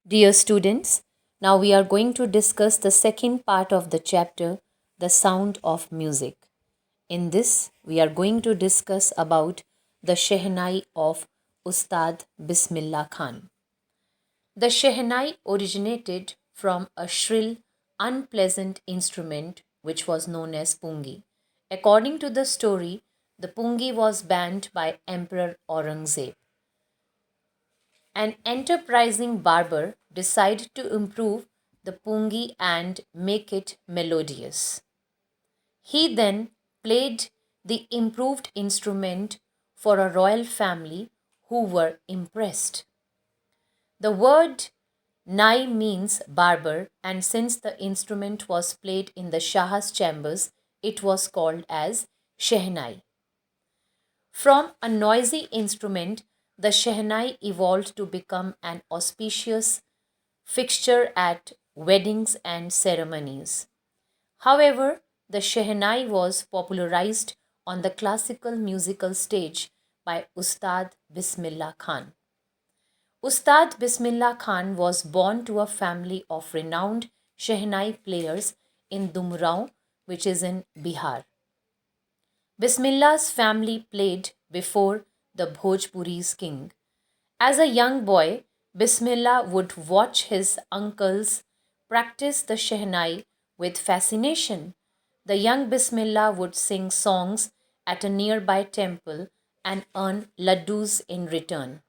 Dear students, now we are going to discuss the second part of the chapter, The Sound of Music. In this, we are going to discuss about the Shehnai of Ustad Bismillah Khan. The Shehnai originated from a shrill, unpleasant instrument which was known as pungi. According to the story, the pungi was banned by Emperor Aurangzeb. An enterprising barber decided to improve the pungi and make it melodious. He then played the improved instrument for a royal family who were impressed. The word Nai means barber, and since the instrument was played in the Shah's chambers, it was called as Shehnai. From a noisy instrument, the Shehnai evolved to become an auspicious fixture at weddings and ceremonies. However, the Shehnai was popularized on the classical musical stage by Ustad Bismillah Khan. Ustad Bismillah Khan was born to a family of renowned Shehnai players in Dumrao, which is in Bihar. Bismillah's family played before the Bhojpuri's king. As a young boy, Bismillah would watch his uncles practice the Shehnai with fascination. The young Bismillah would sing songs at a nearby temple and earn laddus in return.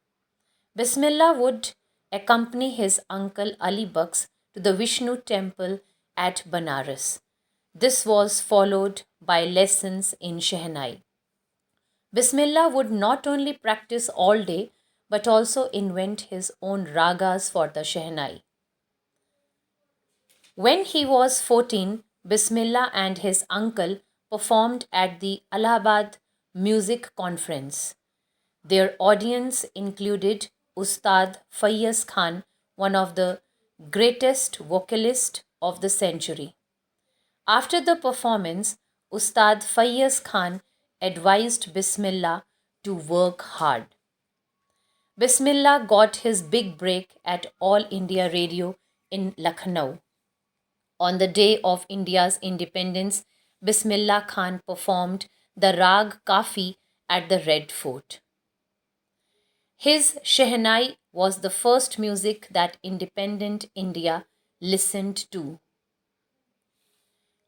Bismillah would accompany his uncle Ali Baks to the Vishnu temple at Banaras. This was followed by lessons in Shehnai. Bismillah would not only practice all day but also invent his own ragas for the Shehnai. When he was 14, Bismillah and his uncle performed at the Allahabad Music Conference. Their audience included Ustad Faiz Khan, one of the greatest vocalists of the century. After the performance, Ustad Faiz Khan advised Bismillah to work hard. Bismillah got his big break at All India Radio in Lucknow. On the day of India's independence, Bismillah Khan performed the Rag Kafi at the Red Fort. His Shehnai was the first music that independent India listened to.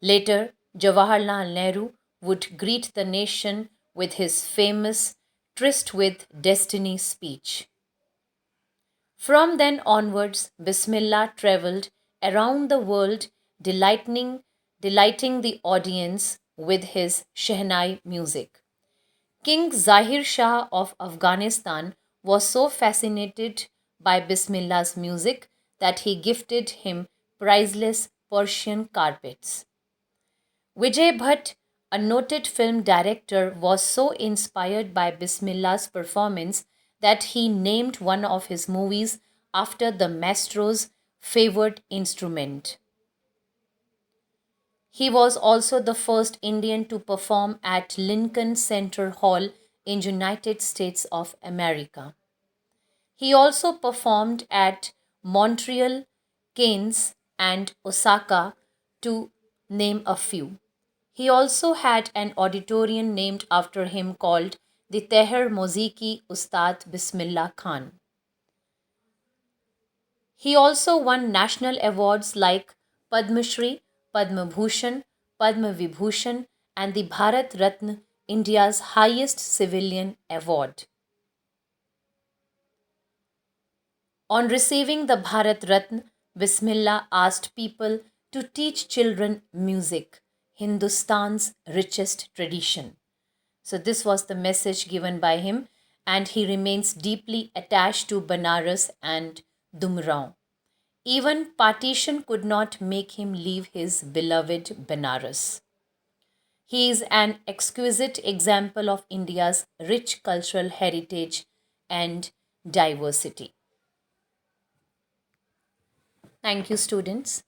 Later, Jawaharlal Nehru would greet the nation with his famous Tryst with Destiny speech. From then onwards, Bismillah travelled around the world, delighting the audience with his Shehnai music. King Zahir Shah of Afghanistan was so fascinated by Bismillah's music that he gifted him priceless Persian carpets. Vijay Bhatt, a noted film director, was so inspired by Bismillah's performance that he named one of his movies after the maestro's favored instrument. He was also the first Indian to perform at Lincoln Center Hall in United States of America. He also performed at Montreal, Cannes, and Osaka, to name a few. He also had an auditorium named after him called the Teher Moziki Ustad Bismillah Khan. He also won national awards like Padma Shri, Padma Bhushan, Padma Vibhushan, and the Bharat Ratna, India's highest civilian award. On receiving the Bharat Ratna, Bismillah asked people to teach children music, Hindustan's richest tradition. So, this was the message given by him, and he remains deeply attached to Banaras and Dumrao. Even partition could not make him leave his beloved Banaras. He is an exquisite example of India's rich cultural heritage and diversity. Thank you, students.